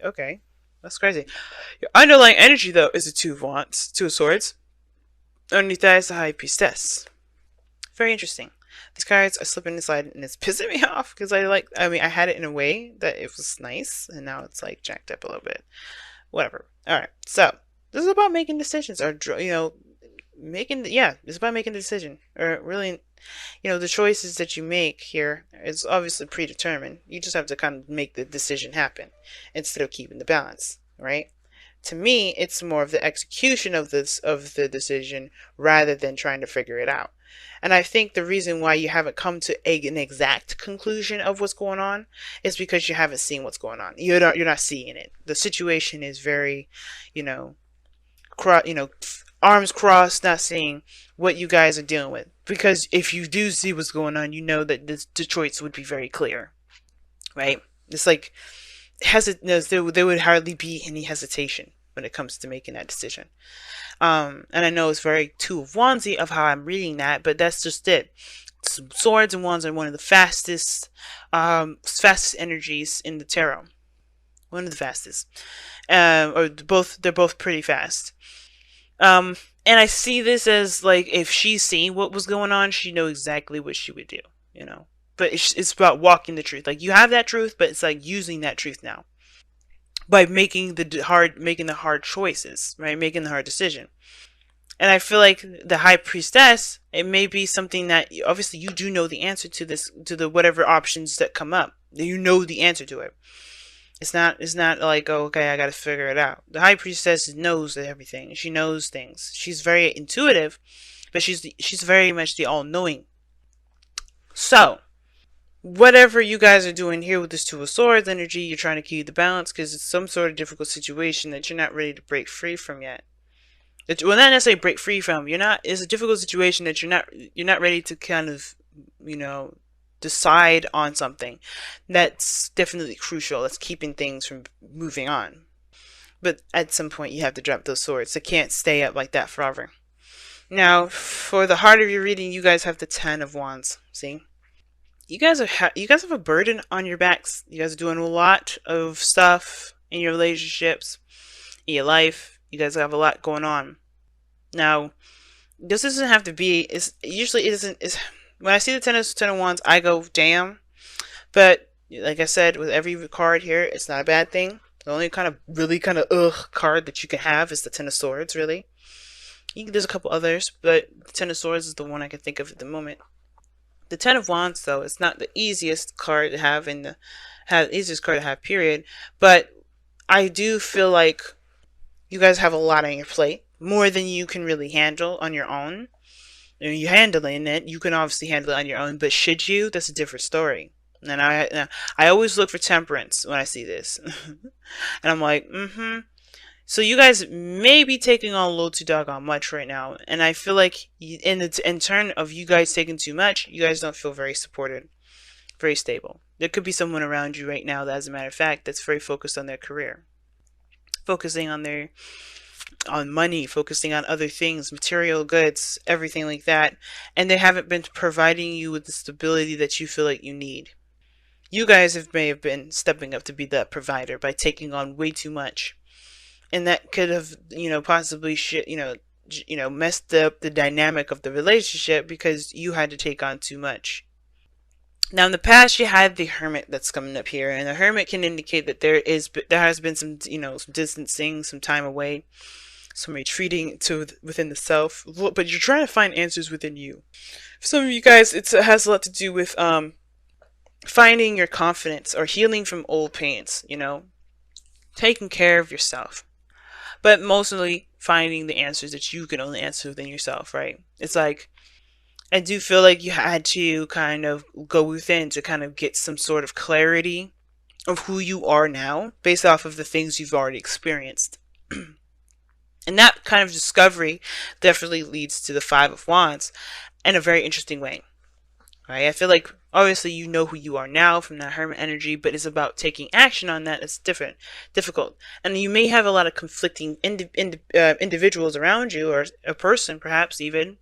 Okay, that's crazy. Your underlying energy, though, is a two of wands, two of swords. Underneath that is the high priestess. Very interesting. These cards are slipping inside, and it's pissing me off because I mean, I had it in a way that it was nice, and now it's like jacked up a little bit. Whatever. All right. So this is about making decisions, or making. Yeah, it's about making a decision, or really, the choices that you make here is obviously predetermined. You just have to kind of make the decision happen instead of keeping the balance, right? To me, it's more of the execution of the decision rather than trying to figure it out. And I think the reason why you haven't come to an exact conclusion of what's going on is because you haven't seen what's going on. You're not seeing it. The situation is very, you know, arms crossed, not seeing what you guys are dealing with. Because if you do see what's going on, you know that the choice would be very clear, right? It's like there would hardly be any hesitation when it comes to making that decision. And I know it's very two of wandsy of how I'm reading that, but that's just it. Swords and wands are one of the fastest energies in the tarot. One of the fastest, or both. They're both pretty fast. And I see this as like if she's seen what was going on, she know exactly what she would do. You know, but it's about walking the truth. Like you have that truth, but it's like using that truth now by making the hard choices, right? Making the hard decision. And I feel like the high priestess, it may be something that obviously you do know the answer to this, to the whatever options that come up. You know the answer to it. It's not like, oh, okay, I got to figure it out. The high priestess knows everything. She knows things. She's very intuitive, but she's very much the all-knowing. So, whatever you guys are doing here with this two of swords energy, you're trying to keep the balance because it's some sort of difficult situation that you're not ready to break free from yet. Well, not necessarily break free from. It's a difficult situation that you're not ready to kind of, decide on something. That's definitely crucial. That's keeping things from moving on. But at some point, you have to drop those swords. They can't stay up like that forever. Now, for the heart of your reading, you guys have the Ten of Wands. See, you guys have a burden on your backs. You guys are doing a lot of stuff in your relationships, in your life. You guys have a lot going on. Now, this doesn't have to be. Usually it isn't. When I see the Ten of Wands, I go, damn. But like I said, with every card here, it's not a bad thing. The only kind of really kind of card that you can have is the Ten of Swords. Really, there's a couple others, but the Ten of Swords is the one I can think of at the moment. The Ten of Wands, though, it's not the easiest card to have easiest card to have. Period. But I do feel like you guys have a lot on your plate, more than you can really handle on your own. And you're handling it, you can obviously handle it on your own, but should you? That's a different story. And I always look for temperance when I see this. And I'm like, So you guys may be taking on a little too doggone much right now. And I feel like in turn of you guys taking too much, you guys don't feel very supported, very stable. There could be someone around you right now that, as a matter of fact, that's very focused on their career, focusing on money, focusing on other things, material goods, everything like that, and they haven't been providing you with the stability that you feel like you need. You guys may have been stepping up to be that provider by taking on way too much, and that could have, possibly messed up the dynamic of the relationship because you had to take on too much. Now, in the past, you had the Hermit that's coming up here, and the Hermit can indicate that there has been some, some distancing, some time away, some retreating to within the self. But you're trying to find answers within you. For some of you guys, it has a lot to do with finding your confidence or healing from old pains. Taking care of yourself, but mostly finding the answers that you can only answer within yourself. Right? It's like, I do feel like you had to kind of go within to kind of get some sort of clarity of who you are now based off of the things you've already experienced. And that kind of discovery definitely leads to the Five of Wands in a very interesting way. Right? I feel like obviously you know who you are now from that Hermit energy, but it's about taking action on that. It's difficult. And you may have a lot of conflicting individuals around you, or a person perhaps even,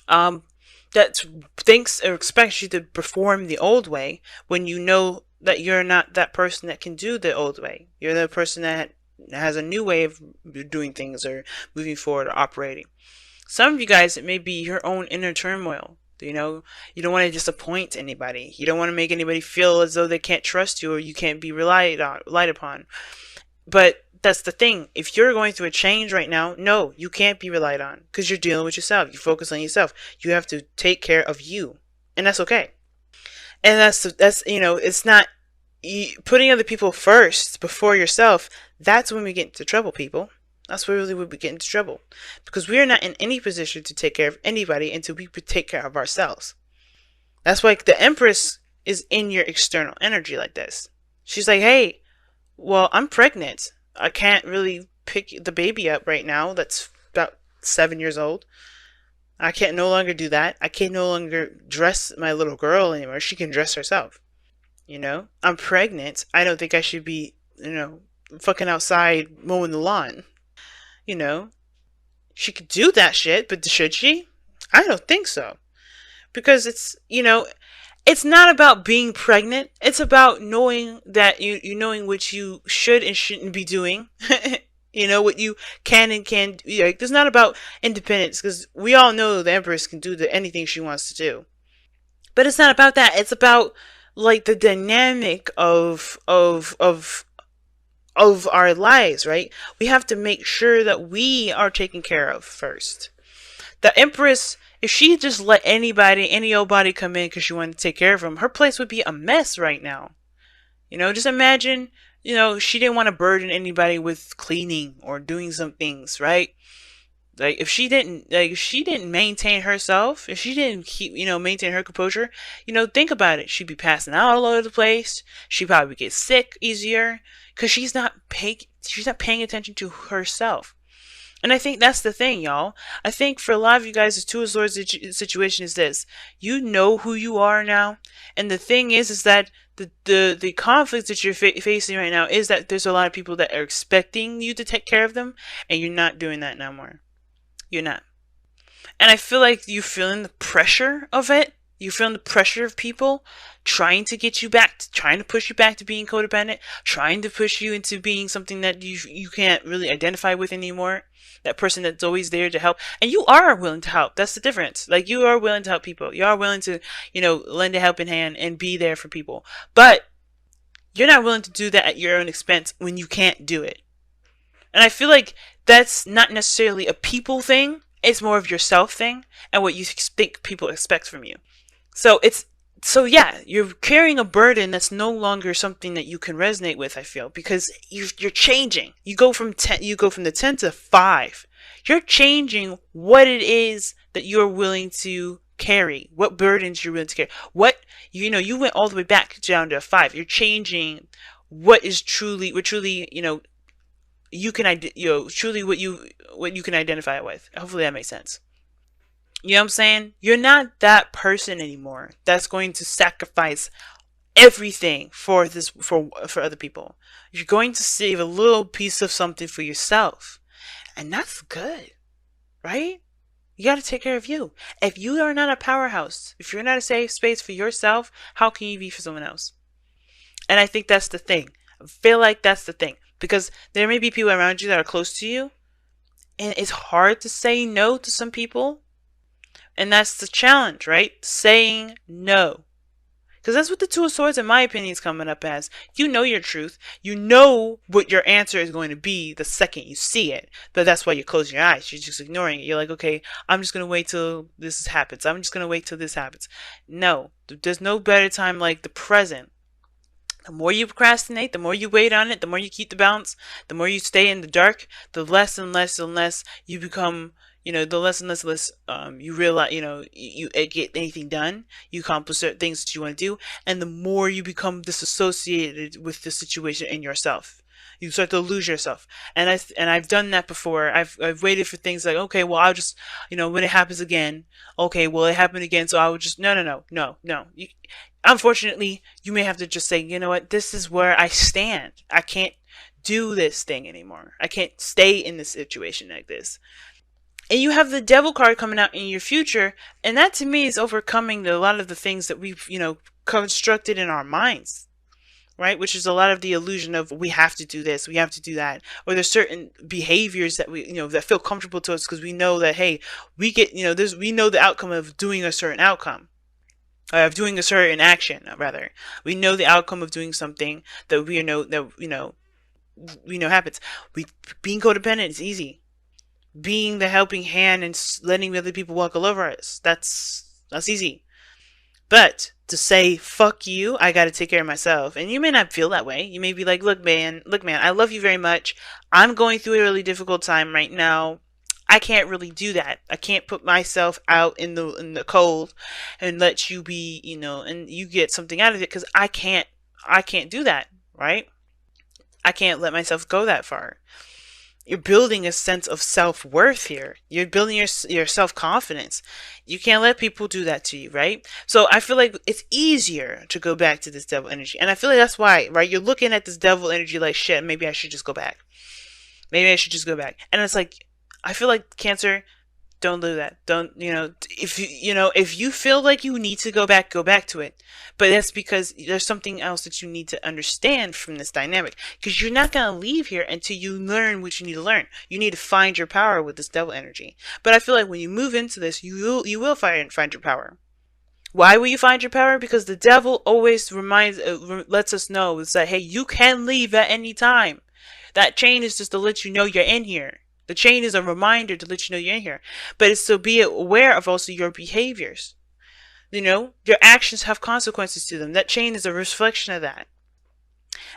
that thinks or expects you to perform the old way when you know that you're not that person that can do the old way. You're the person that has a new way of doing things or moving forward or operating. Some of you guys, it may be your own inner turmoil. You know, you don't want to disappoint anybody. You don't want to make anybody feel as though they can't trust you or you can't be relied upon. But that's the thing. If you're going through a change right now, no, you can't be relied on because you're dealing with yourself. You focus on yourself. You have to take care of you, and that's okay. And that's it's not putting other people first before yourself. That's when we get into trouble, people. That's where really we get into trouble, because we are not in any position to take care of anybody until we take care of ourselves. That's why the Empress is in your external energy like this. She's like, hey, well, I'm pregnant. I can't really pick the baby up right now. That's about 7 years old. I can't no longer do that. I can no longer dress my little girl anymore. She can dress herself. I'm pregnant. I don't think I should be, fucking outside mowing the lawn. She could do that shit, but should she? I don't think so. Because it's not about being pregnant. It's about knowing that you knowing what you should and shouldn't be doing. What you can and can't. It's not about independence, because we all know the Empress can do anything she wants to do. But it's not about that. It's about like the dynamic of our lives, right? We have to make sure that we are taken care of first. The Empress, if she just let any old body come in because she wanted to take care of them, her place would be a mess right now. Just imagine, she didn't want to burden anybody with cleaning or doing some things, right? Like if she didn't maintain herself, if she didn't keep, maintain her composure, think about it. She'd be passing out all over the place. She'd probably get sick easier because she's not paying attention to herself. And I think that's the thing, y'all. I think for a lot of you guys, the Two of Swords situation is this. You know who you are now. And the thing is that the conflicts that you're facing right now is that there's a lot of people that are expecting you to take care of them, and you're not doing that no more. You're not. And I feel like you're feeling the pressure of it. You're feeling the pressure of people trying to get you back, trying to push you back to being codependent, trying to push you into being something that you can't really identify with anymore. That person that's always there to help. And you are willing to help. That's the difference. Like, you are willing to help people. You are willing to, lend a helping hand and be there for people. But you're not willing to do that at your own expense when you can't do it. And I feel like that's not necessarily a people thing. It's more of yourself thing and what you think people expect from you. So yeah, you're carrying a burden that's no longer something that you can resonate with, I feel, because you're changing. You go from the 10 to 5. You're changing what it is that you're willing to carry, what burdens you're willing to carry. You went all the way back down to a 5. You're changing what truly you can truly what you can identify with. Hopefully that makes sense. You know what I'm saying? You're not that person anymore that's going to sacrifice everything for other people. You're going to save a little piece of something for yourself. And that's good, right? You got to take care of you. If you are not a powerhouse, if you're not a safe space for yourself, how can you be for someone else? And I think that's the thing. I feel like that's the thing. Because there may be people around you that are close to you, and it's hard to say no to some people. And that's the challenge, right? Saying no. Because that's what the Two of Swords, in my opinion, is coming up as. You know your truth. You know what your answer is going to be the second you see it. But that's why you close your eyes. You're just ignoring it. You're like, okay, I'm just going to wait till this happens. I'm just going to wait till this happens. No. There's no better time like the present. The more you procrastinate, the more you wait on it, the more you keep the balance, the more you stay in the dark, the less and less and less you become, the less and less you realize, you get anything done, you accomplish certain things that you want to do, and the more you become disassociated with the situation in yourself. You start to lose yourself. And I've done that before. I've waited for things like, okay, well, I'll just, when it happens again, okay, well, it happened again, so I would just, no. Unfortunately, you may have to just say, you know what, this is where I stand. I can't do this thing anymore. I can't stay in this situation like this. And you have the Devil card coming out in your future, and that to me is overcoming a lot of the things that we've, constructed in our minds. right? Which is a lot of the illusion of we have to do this, we have to do that, or there's certain behaviors that we, that feel comfortable to us because we know that, hey, we get, we know the outcome of doing a certain outcome, of doing a certain action, rather. We know the outcome of doing something that we know happens. Being codependent is easy. Being the helping hand and letting other people walk all over us, that's easy. But to say, fuck you, I gotta take care of myself. And you may not feel that way. You may be like, look, man, I love you very much. I'm going through a really difficult time right now. I can't really do that. I can't put myself out in the cold and let you be, and you get something out of it, because I can't do that, right? I can't let myself go that far. You're building a sense of self-worth here. You're building your self-confidence. You can't let people do that to you, right? So I feel like it's easier to go back to this devil energy. And I feel like that's why, right? You're looking at this devil energy like, shit, maybe I should just go back. Maybe I should just go back. And it's like, I feel like, Cancer, don't do that. Don't, if you feel like you need to go back to it. But that's because there's something else that you need to understand from this dynamic. Because you're not going to leave here until you learn what you need to learn. You need to find your power with this devil energy. But I feel like when you move into this, you will find your power. Why will you find your power? Because the devil always lets us know that, hey, you can leave at any time. That chain is just to let you know you're in here. The chain is a reminder to let you know you're in here. But it's to be aware of also your behaviors. Your actions have consequences to them. That chain is a reflection of that.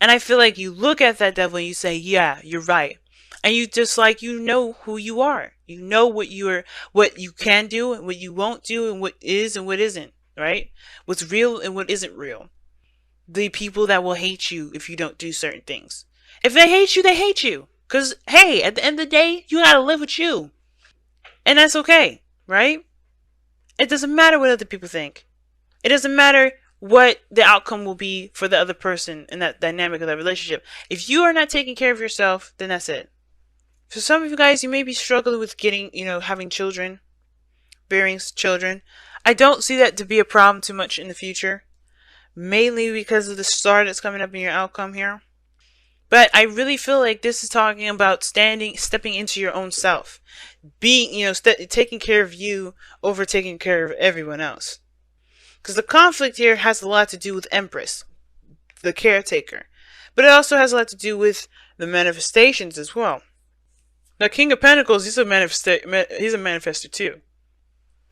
And I feel like you look at that devil and you say, yeah, you're right. And you just know who you are. You know what you can do and what you won't do, and what is and what isn't, right? What's real and what isn't real. The people that will hate you if you don't do certain things. If they hate you, they hate you. Because, hey, at the end of the day, you gotta live with you. And that's okay, right? It doesn't matter what other people think. It doesn't matter what the outcome will be for the other person in that dynamic of that relationship. If you are not taking care of yourself, then that's it. For some of you guys, you may be struggling with getting, having children, bearing children. I don't see that to be a problem too much in the future. Mainly because of the star that's coming up in your outcome here. But I really feel like this is talking about stepping into your own self. Being, taking care of you over taking care of everyone else. Because the conflict here has a lot to do with Empress, the caretaker. But it also has a lot to do with the manifestations as well. Now, King of Pentacles, he's a manifester too.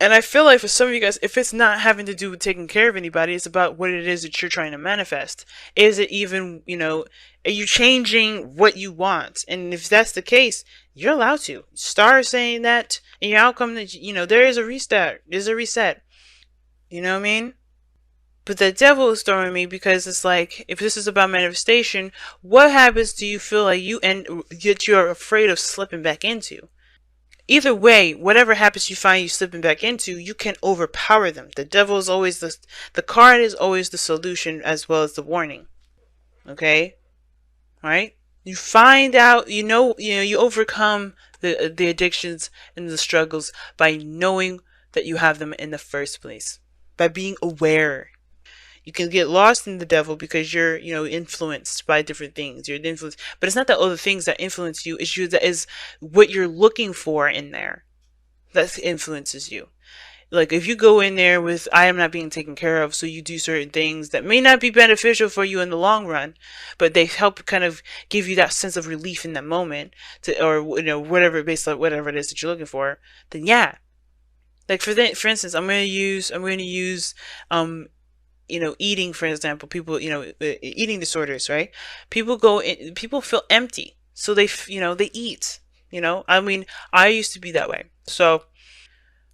And I feel like for some of you guys, if it's not having to do with taking care of anybody, it's about what it is that you're trying to manifest. Is it even, are you changing what you want? And if that's the case, you're allowed to. Start saying that in your outcome that, there is a restart. There's a reset. You know what I mean? But the devil is throwing me because it's like, if this is about manifestation, what habits do you feel like you're afraid of slipping back into? Either way, whatever habits you find you slipping back into, you can overpower them. The devil is always the card is always the solution as well as the warning. Okay? Right? You find out, you overcome the addictions and the struggles by knowing that you have them in the first place. By being aware. You can get lost in the devil because you're, influenced by different things. You're influenced, but it's not the other things that influence you. It's you that is what you're looking for in there that influences you. Like if you go in there with, I am not being taken care of, so you do certain things that may not be beneficial for you in the long run, but they help kind of give you that sense of relief in that moment, or whatever, based on whatever it is that you're looking for. Then yeah, like for instance, I'm going to use eating, for example. People, eating disorders, right? People feel empty, so they eat. I used to be that way. So,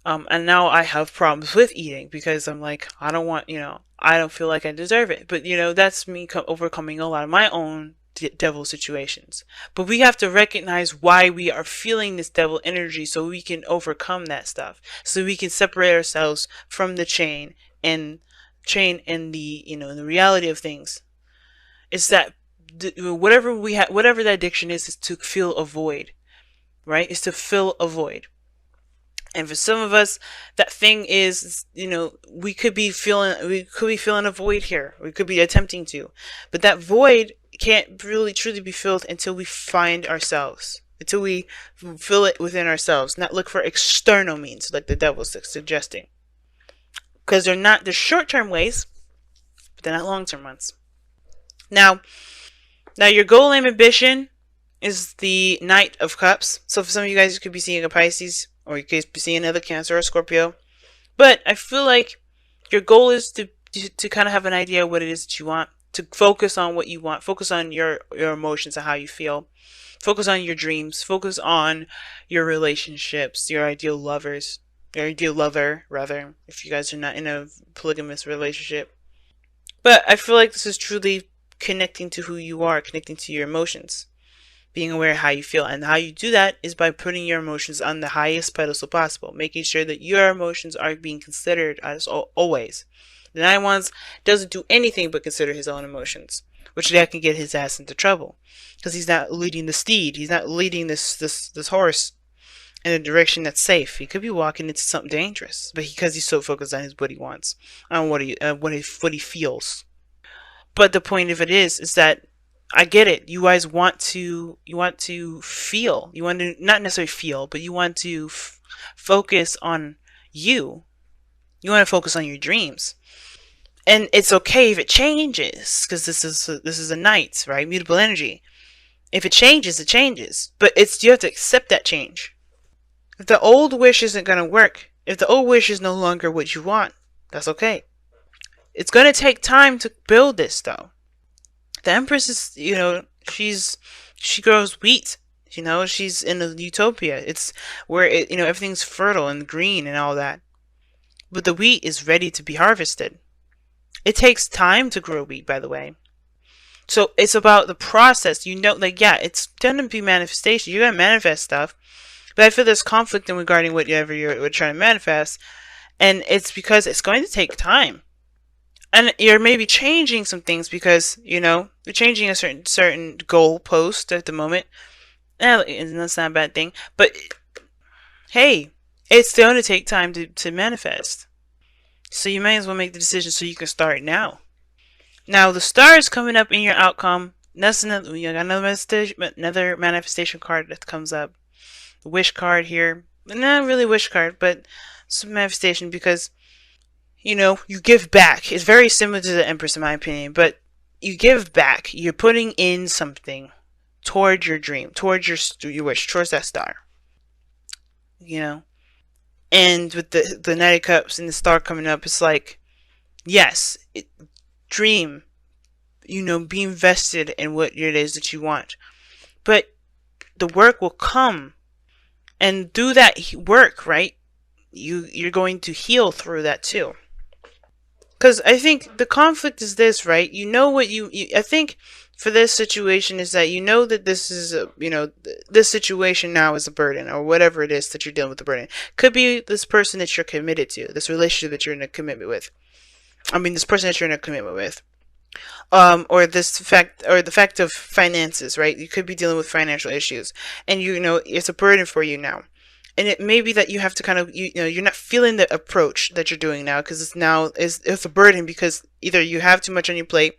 and now I have problems with eating because I'm like, I don't feel like I deserve it. But that's me overcoming a lot of my own devil situations. But we have to recognize why we are feeling this devil energy, so we can overcome that stuff. So we can separate ourselves from the chain and the the reality of things. Is that whatever the addiction is to fill a void, right? Is to fill a void. And for some of us, that thing is, we could be feeling a void here. We could be attempting to, but that void can't really truly be filled until we find ourselves, until we fill it within ourselves, not look for external means like the devil's suggesting. Because they're short-term ways, but they're not long-term ones. Now your goal and ambition is the Knight of Cups. So for some of you guys, you could be seeing a Pisces, or you could be seeing another Cancer or Scorpio. But I feel like your goal is to kind of have an idea of what it is that you want, to focus on what you want, focus on your emotions and how you feel, focus on your dreams, focus on your relationships, your ideal lover, rather, if you guys are not in a polygamous relationship. But I feel like this is truly connecting to who you are, connecting to your emotions, being aware of how you feel. And how you do that is by putting your emotions on the highest pedestal possible, making sure that your emotions are being considered as always. The Nine Wands doesn't do anything but consider his own emotions, which that can get his ass into trouble, because he's not leading the steed. He's not leading this horse in a direction that's safe. He could be walking into something dangerous, but because he's so focused on what he wants, on what he feels. But the point of it is that I get it. You guys want to feel. You want to not necessarily feel, but you want to focus on you. You want to focus on your dreams. And it's okay if it changes, because this is a knight, right? Mutable energy. If it changes, it changes. But you have to accept that change. If the old wish isn't going to work, if the old wish is no longer what you want, that's okay. It's going to take time to build this, though. The Empress is, she grows wheat. She's in a utopia. It's where everything's fertile and green and all that. But the wheat is ready to be harvested. It takes time to grow wheat, by the way. So it's about the process. It's gonna be manifestation. You're gonna manifest stuff. But I feel there's conflict in regarding whatever you're trying to manifest. And it's because it's going to take time. And you're maybe changing some things because, you're changing a certain goal post at the moment. And that's not a bad thing. But, hey, it's going to take time to manifest. So you may as well make the decision so you can start now. Now, the star is coming up in your outcome. That's another manifestation card that comes up. The wish card here. Not really wish card, but some manifestation because you give back. It's very similar to the Empress in my opinion, but you give back. You're putting in something towards your dream, towards your wish, towards that star. And with the Knight of Cups and the star coming up, it's like, yes, dream, be invested in what it is that you want. But the work will come. And through that work, right, you're going to heal through that too. Because I think the conflict is this, right? I think for this situation is that that this is this situation now is a burden, or whatever it is that you're dealing with the burden. Could be this person that you're committed to, this relationship that you're in a commitment with. This person that you're in a commitment with. Or the fact of finances, right? You could be dealing with financial issues, and it's a burden for you now. And it may be that you have to kind of, you're not feeling the approach that you're doing now because it's a burden because either you have too much on your plate,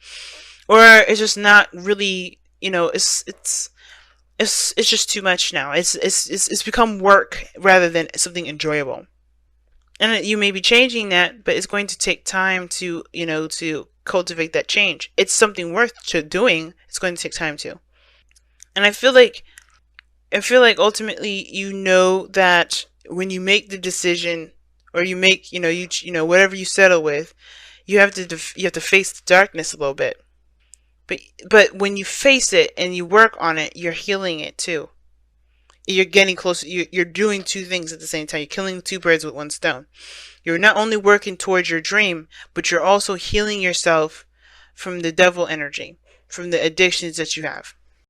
or it's just not really, it's just too much now. It's become work rather than something enjoyable. And you may be changing that, but it's going to take time to cultivate that change. It's something worth doing. It's going to take time to. And I feel like ultimately that when you make the decision, or you make whatever you settle with, you have to face the darkness a little bit. But when you face it and you work on it, you're healing it too. You're getting closer. You're doing two things at the same time. You're killing two birds with one stone. You're not only working towards your dream, but you're also healing yourself from the devil energy, from the addictions that you have.